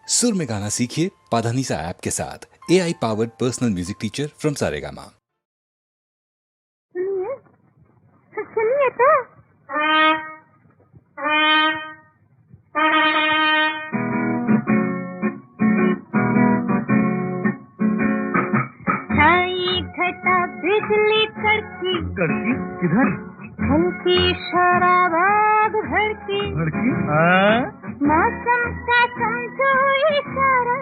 सुर में गाना सीखिए पाधानीसा ऐप के साथ। AI powered personal music teacher from Saregama. सुनिए तो छाई घटा बिजली कड़की कड़की किधर? हल्की शराबाद भड़की लड़की? मौसम का समझो इशारा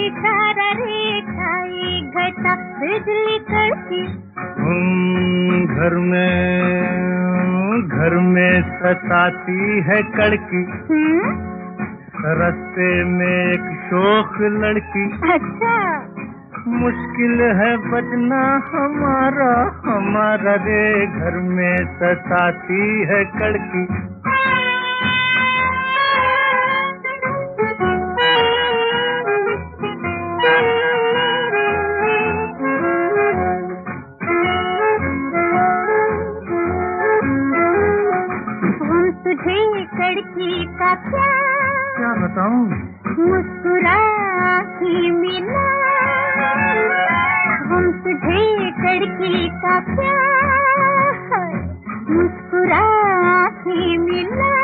इशारा रे छाई घटा बिजली कड़की घर में सताती है कड़की। रास्ते में एक शोख लड़की। अच्छा मुश्किल है बचना हमारा रे घर में सताती है कड़की। तुझे कड़की का क्या बताऊं? मुस्कुरा ही मिला हम तुझे कड़की का प्यार मुस्कुरा ही मिला।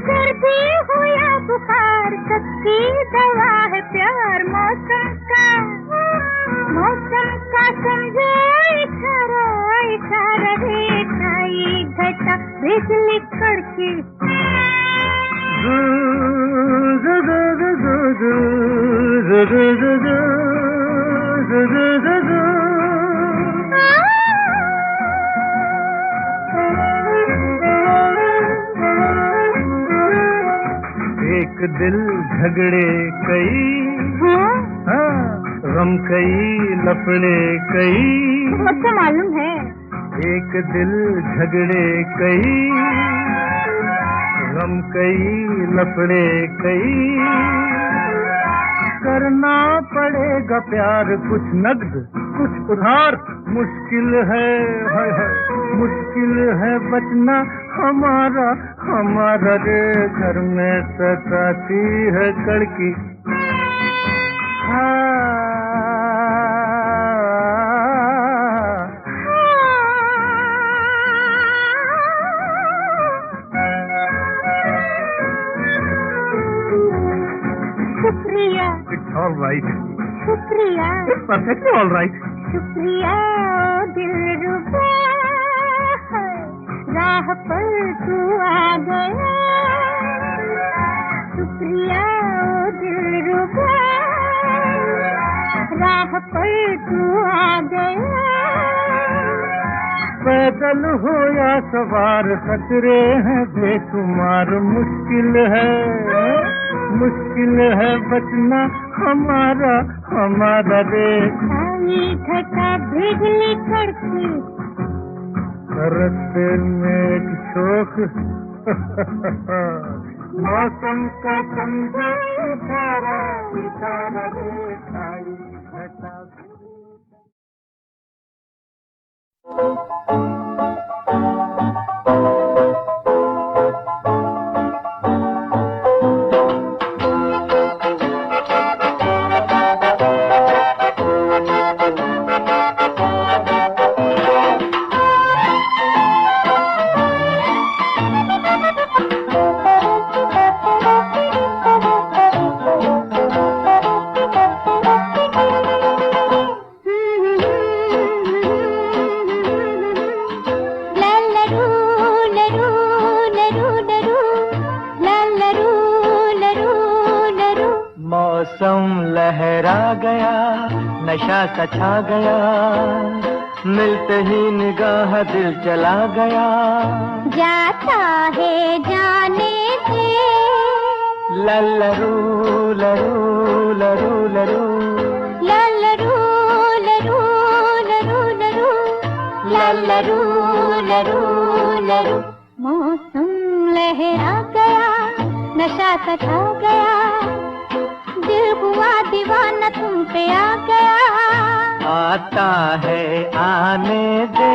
सर्दी हो या बुखार सबकी दवा है प्यार। मौसम का समझो इशारा इशारा रे छाई घटा बिजली कड़की। एक दिल झगड़े कई, गम कई लफड़े कई। मुझे मालूम है। एक दिल झगड़े कई, गम कई लफड़े कई। करना पड़ेगा प्यार कुछ नगद कुछ उधार। मुश्किल है मुश्किल है बचना हमारा रे घर में सताती है कड़की। शुक्रिया। It's all right. शुक्रिया। It's perfectly all right. शुक्रिया दिलरुबा राह पर तू आ गया। शुक्रिया दिलरुबा राह पर तू आ गया। पैदल हो या सवार खतरे हैं बेशुमार। मुश्किल है बचना हमारा रे। छाई घटा बिजली कड़की रास्ते में एक शोख मौसम का समझो इशारा इशारा रे छाई घटा। मौसम लहरा गया नशा सा छा गया। मिलते ही निगाह दिल चला गया। जाता है जाने दे लल्लरू लरू लरू लरू लल्लरू लरू लरू लरू लल्लरू लरू लरू। मौसम लहरा गया नशा सा छा गया। दिल हुआ दीवाना तुम पे आ गया। आता है आने दे।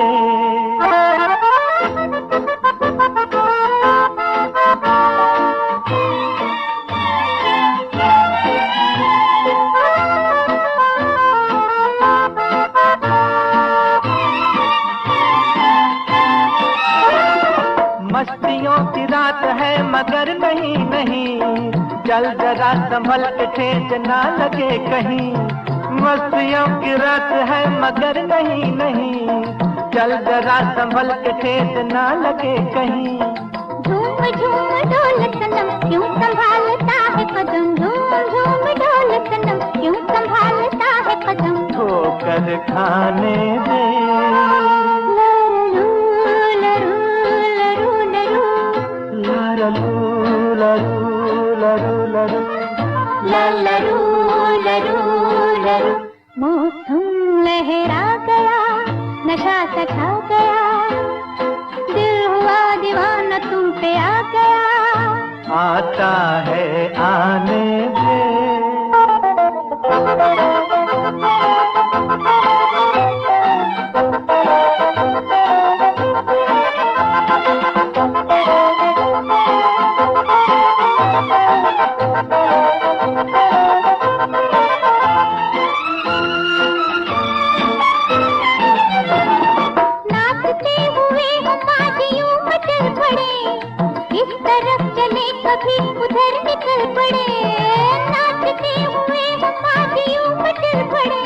कहीं नहीं, चल जरा संभल के ठेस ना लगे कहीं। मस्तियों की रात है मगर नहीं नहीं, चल जरा संभल के ठेस ना लगे कहीं। झूम झूम ढोल सनम क्यों संभालता है कदम, झूम झूम ढोल सनम क्यों संभालता है कदम। ठोकर खाने दे लरू लरू लरू लरू लरू लरू लरू लरू लरू लरू। मौसम लहरा गया, नशा सा छा गया, दिल हुआ दीवाना तुम पे आ गया। आता है आने दे। नाचते हुए हम बाजियों में चल पड़े, इस तरफ चले कभी उधर निकल पड़े। नाचते हुए हम बाजियों में चल पड़े,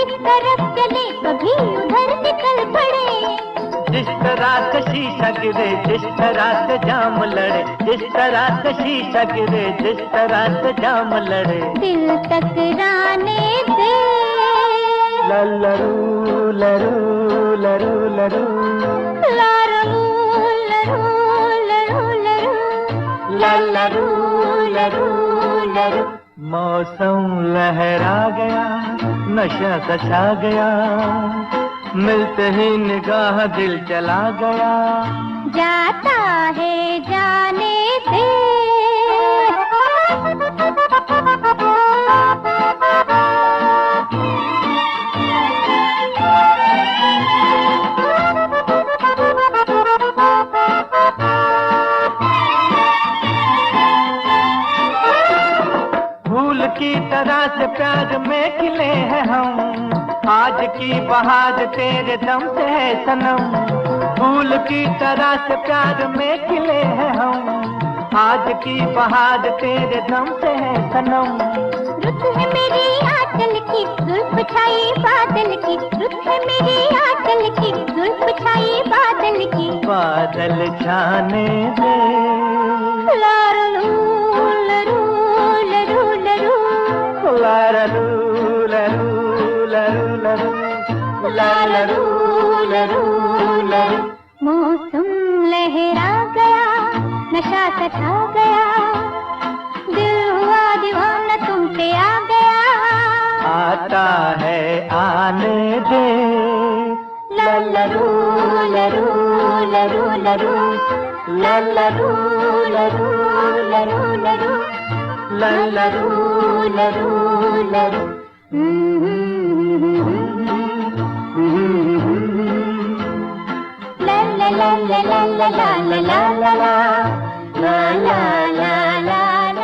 इस तरफ चले कभी उधर निकल पड़े। जिस तरह से शीशा गिरे, जिस तरह से जाम लड़े, जिस तरह से शीशा गिरे, जिस तरह से जाम लड़े। दिल टकराने दे लरू लरू लरू लरू लरू लरू लरू लरू लरू लरू। मौसम लहरा गया, नशा सा छा गया, मिलते ही निगाह दिल चला गया। जाता है जाने दे। फूल की तरह से प्यार में खिले हैं हम, आज की बहार तेरे दम से है सनम। फूल की तरह से प्यार में खिले हैं हम, आज की बहार तेरे दम से है सनम। रुत है मेरी आंचल की जुल्फ छाई बादल की, रुत है मेरी आंचल की जुल्फ छाई बादल की। बादल छाने दे लरू लरू लरू लरू लरू लरू लरू लरू लरू लरू। मौसम लहरा गया, नशा सा छा गया, दिल हुआ दीवाना तुम पे आ गया। आता है आने दे लरू लरू लरू लरू लरू लरू लरू लरू लरू लरू। La la la la la la la la la la la la la la la la।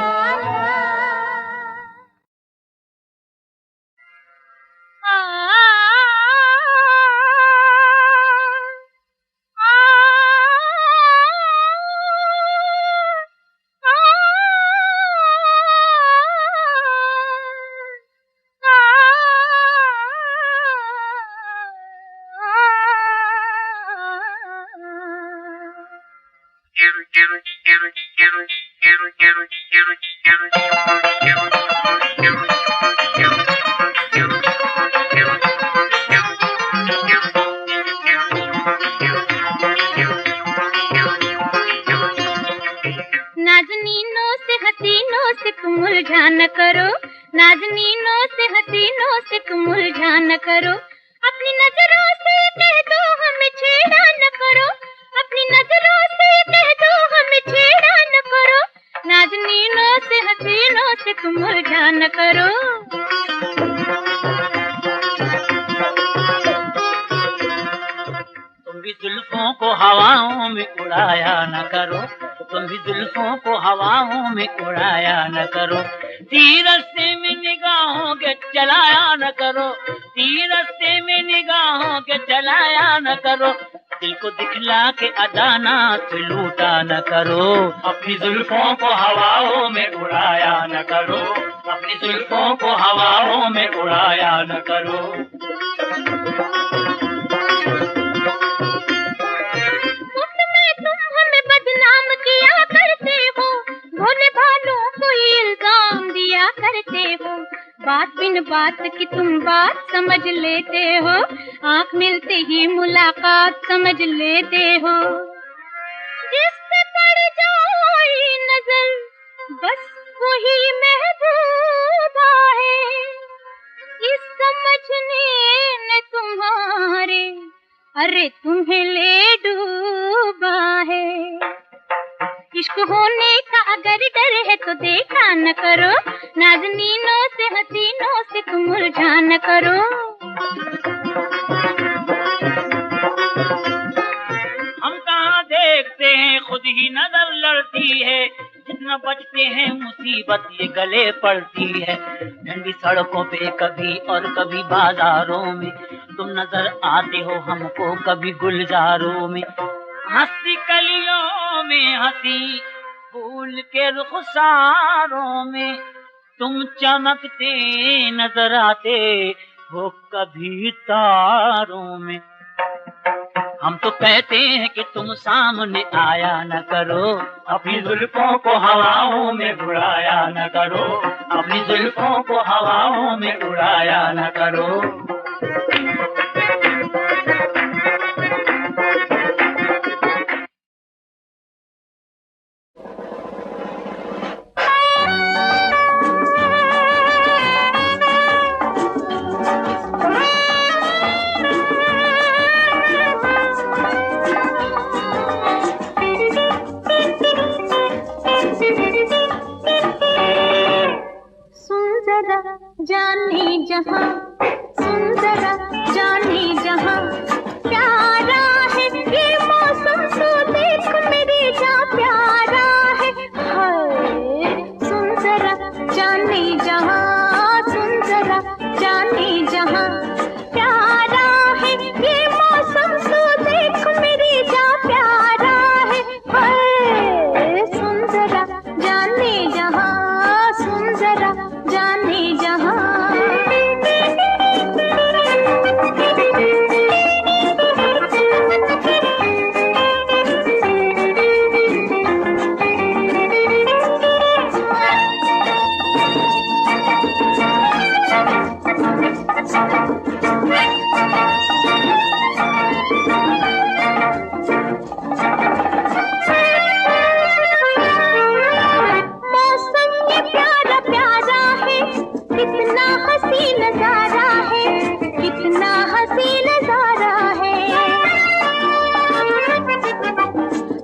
नाज़नीनों से हसीनों से तुम उलझा न करो, नाज़नीनों से हसीनों से तुम उलझा न करो। अपनी नजरों से कह दो हमें छेड़ा न करो, अपनी नजरों से कह दो हमें छेड़ा न करो। नाज़नीनों से हसीनों से तुम उलझा न करो। तुम भी जुल्फों को हवाओं में उड़ाया न करो, तुम भी जुल्फों को हवाओं में उड़ाया न करो। तीरस्ते में निगाहों के चलाया न करो, तीरस्ते में निगाहों के चलाया न करो। दिल को दिखला के अदाना से लूटा न करो, अपनी जुल्फों को हवाओं में उड़ाया न करो, अपनी जुल्फों को हवाओं में उड़ाया न करो। मुफ्त में तुम हमें बदनाम किया करते हो, भोले भालों को इल्जाम दिया करते हो, बात बिन बात की तुम बात समझ लेते हो, आँख मिलते ही मुलाकात समझ लेते हो। जिससे पड़ जाए नजर बस वही महबूबा है, इस समझने ने तुम्हारे अरे तुम्हें ले डूबा है। इश्क होने का अगर डर है तो देखा न करो, नाज़नीनों से हसीनों से तुम उलझा न करो। हम कहाँ देखते हैं खुद ही नजर लड़ती है, जितना बचते हैं मुसीबत ये गले पड़ती है। ठंडी सड़कों पे कभी और कभी बाजारों में तुम नजर आते हो हमको, कभी गुलजारों में हंसी कलियों में हंसी फूल के रुखसारों में तुम चमकते नजर आते हो कभी तारों में। हम तो कहते हैं कि तुम सामने आया न करो, अपनी जुल्फों को हवाओं में उड़ाया न करो, अपनी जुल्फों को हवाओं में उड़ाया न करो। जाने जहां सुन जरा जाने जहां, प्यारा है ये मौसम तो देख मेरे जा प्यारा है। हाय सुन जरा जाने जहां, सुन जरा जाने जहां, प्यारा है ये मौसम तो देख मेरे जा प्यारा है। हाय सुन जरा जाने जहां, सुन जरा जाने जहां। कितना हसी नजारा है, कितना हसी नजारा है।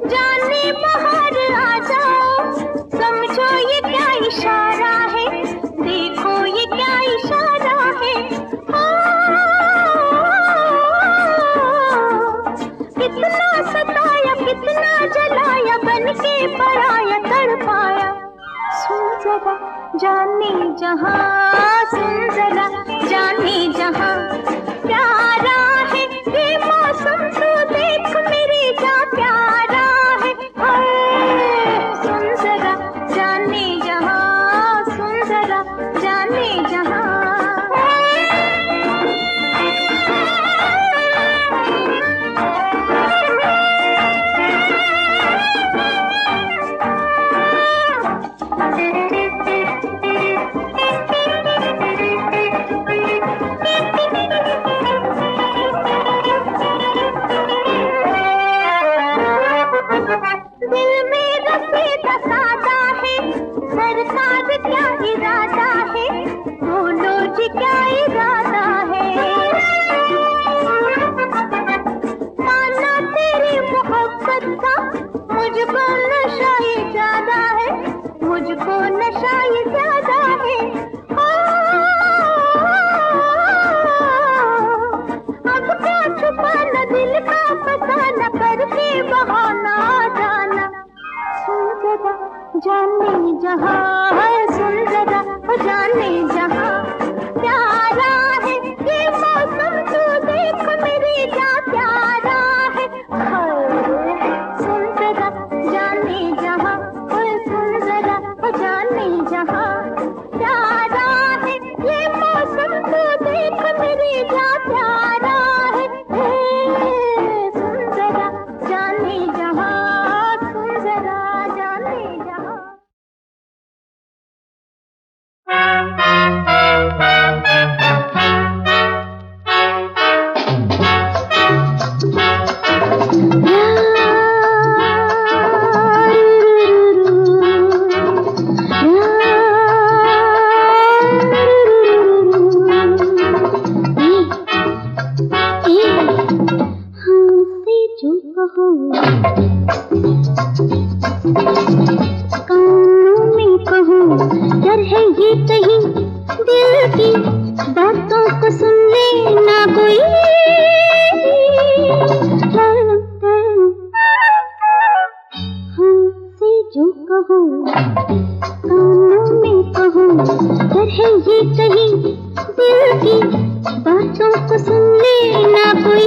जाने बाहर आ जाओ, समझो ये क्या इशारा है, देखो ये क्या इशारा है। कितना सताया कितना जलाया, बन के पराया तड़पाया। सुन जरा जाने जहां, सुन जरा जाने जहां, प्यारा है ये मौसम तो देख मेरे जा प्यारा है। सुन जरा जाने जहां, सुन जरा जाने जहां। दिल मेरा सीधा सादा है, सरकार क्या इरादा है, बोलो जी क्या इरादा है। माना तेरी मोहब्बत का मुझको नशा ही ज्यादा है, मुझको नशा ही ज्यादा है। अब क्या छुपाना दिल का फसाना, करके बहाना जाना। सुन जरा जाने जहां, सुन जरा जाने जहां, प्यारा है ये मौसम तो देख मेरे जा प्यारा है। जहां प्यारा है ये मौसम, तो देख मेरी जान प्यारा है। सुन जरा जाने जहां, सुन जरा जाने जहां। कानों में कहूँ डर है ये कहीं दिल की बातों को सुन लेना कोई। हमसे जो कहूँ कानों में कहूँ डर है ये कहीं दिल की बातों को सुन लेना कोई।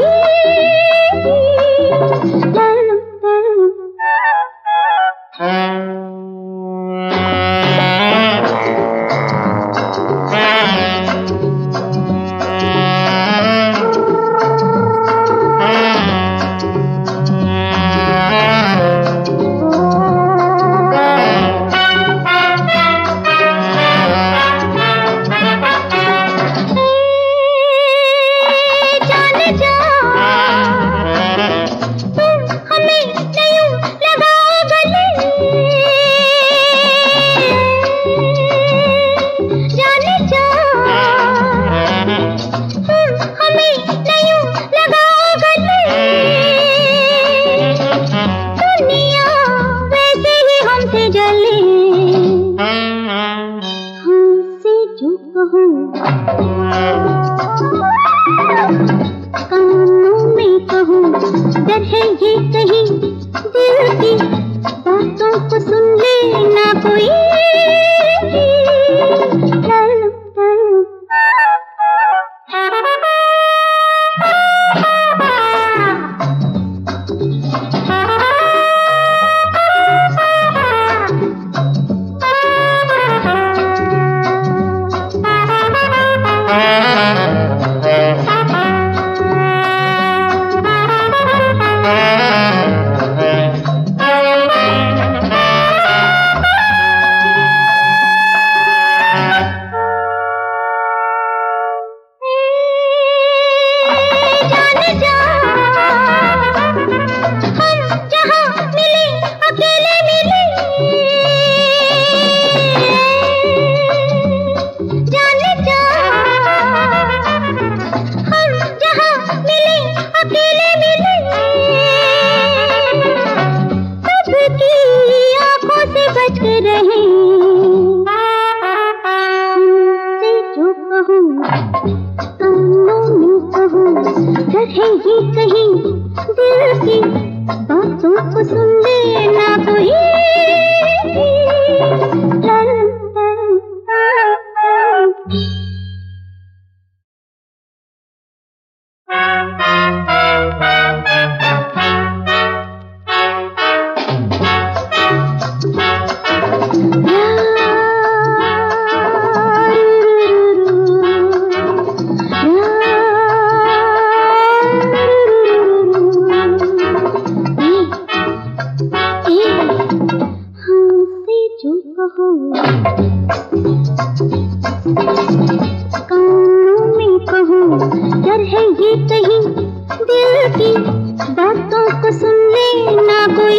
कानों में कहूँ डर है ये कहीं दिल की बातों को सुन लेना कोई। कानों में कहूँ डर है ये कहीं दिल की बातों को सुन लेना कोई।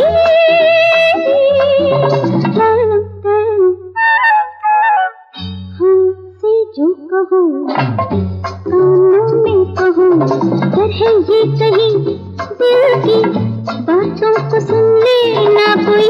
हमसे जो कहूँ कानों में कहूँ डर है ये कहीं दिल की बातों को सुन लेना कोई।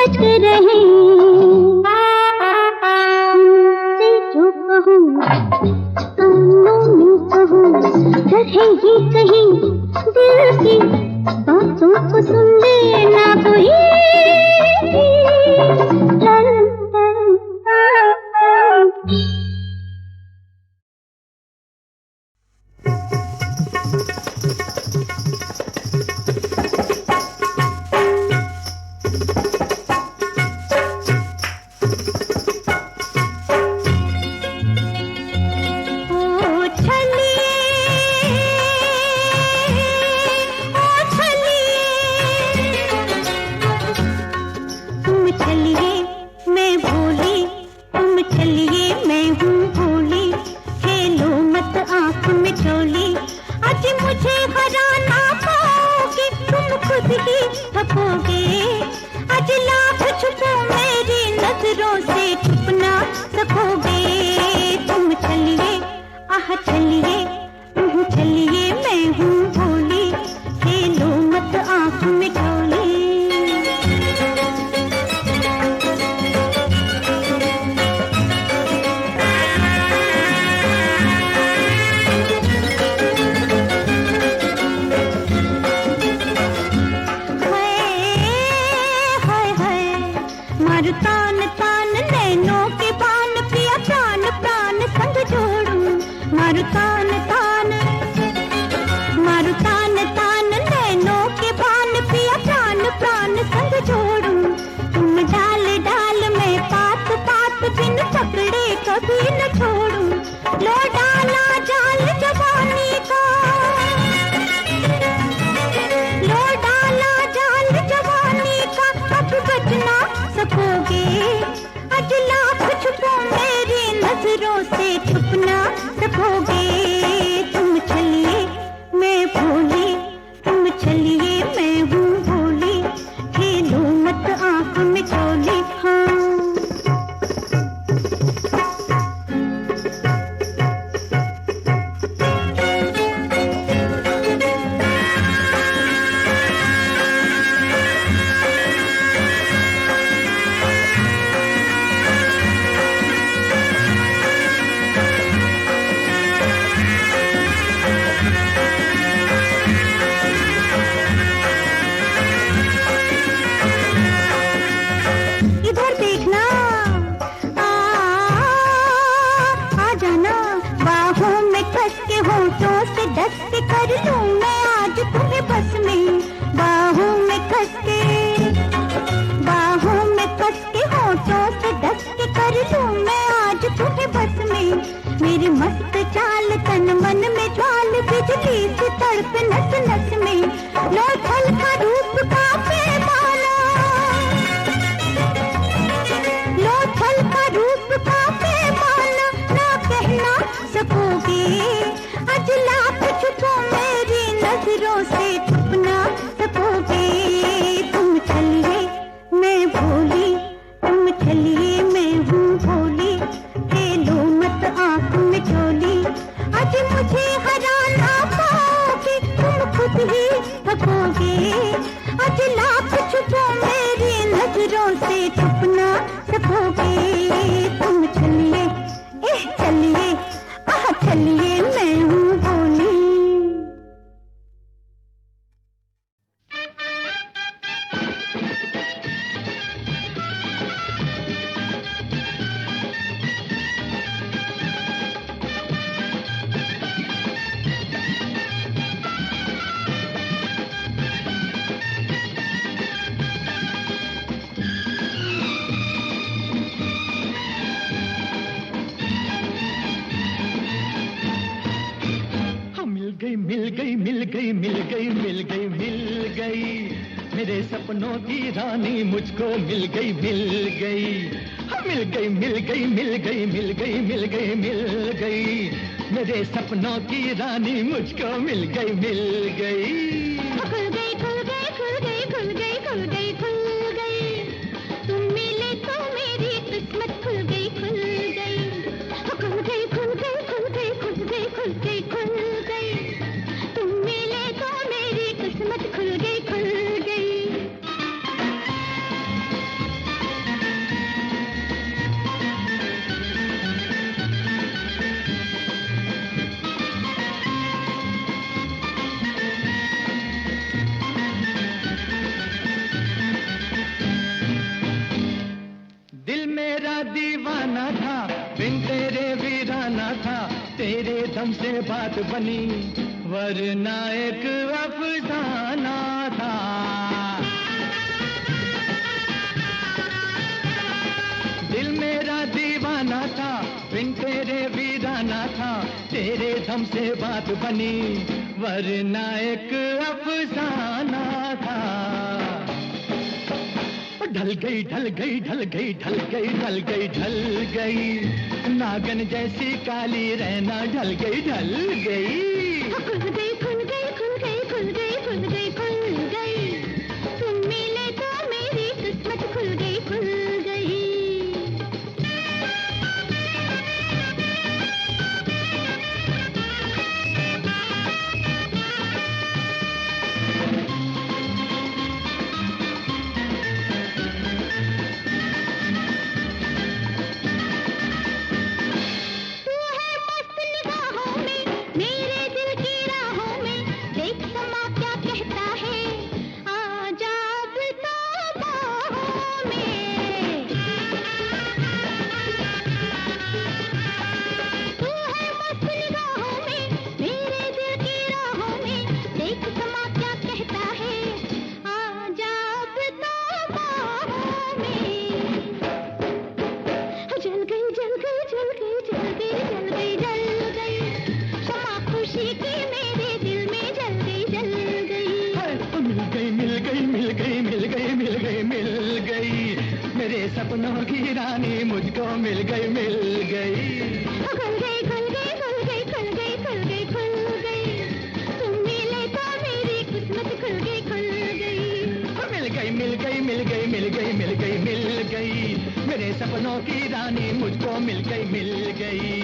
बच रहे। से जो कहूँ कानों में कहूँ, डर है ये कहीं दिल की बातों को सुन लेना कोई। सपनों की रानी मुझको मिल गई मिल गई। खुल गई खुल गई खुल गई खुल गई खुल गई खुल गई, तुम मिले तो मेरी किस्मत खुल गई खुल गई। खुल गई खुल गई खुल गई खुल गई खुल गई खुल गई, तुम मिले तो मेरी किस्मत खुल गई खुल गई। दम से बात बनी, वरना एक अफसाना था। दिल मेरा दीवाना था, बिन तेरे वीराना था, तेरे दम से बात बनी, वरना एक अफसाना था। ढल गई ढल गई ढल गई ढल गई ढल गई ढल गई, नागन जैसी काली रहना ढल गई ढल गई। खुल गई खुल गई खुल गई खुल गई खुल गई खुल गई, तुम मिले तो मेरी किस्मत खुल गई खुल गई। मेरे सपनों की रानी मुझको मिल गई मिल गई। खुल गई खुल गई खुल गई खुल गई खुल गई खुल गई, तुम मिले तो मेरी किस्मत खुल गई खुल गई। मिल गई मिल गई मिल गई मिल गई मिल गई मिल गई, मेरे सपनों की रानी मुझको मिल गई मिल गई।